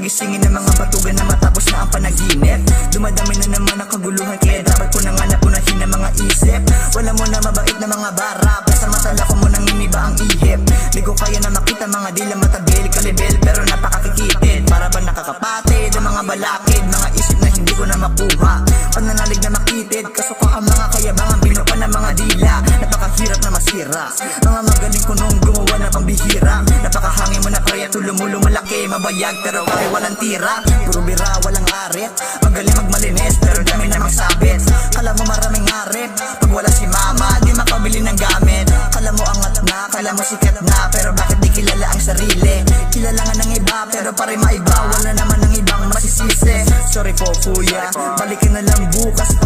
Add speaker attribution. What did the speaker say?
Speaker 1: gigisingin ng mga batugan na matapos na ang panaginip. Dumadami na naman ang kaguluhan, kaya dapat ko na nga napunahin ang mga isip. Wala mo na mabait na mga bara, samantala ko mo nang iniba ang ihip. Di ko kaya na makita mga dila matabil, kalibel pero napakakikitid. Para ba nakakapatid ang mga balakid, mga isip na hindi ko na makuha. Pananalig na makitid, kasuko ang mga kayabangan, binuka ng mga dila. Napakahirap na masira, mga magaling ko nung gumawa na pambihira. Napakahangin mo na kaya tulumulong malaki, mabayag pero bakit walang tira. Puro bira, walang arit, magaling magmalinis pero dami namang sabit. Kala mo maraming arip, pag wala si mama di makabili ng gamit. Kala mo angat na, kala mo sikat na, pero bakit di kilala ang sarili? Kilala nga ng iba pero pare maiba, wala naman ng ibang masisisi. Sorry po kuya, balikin na lang bukas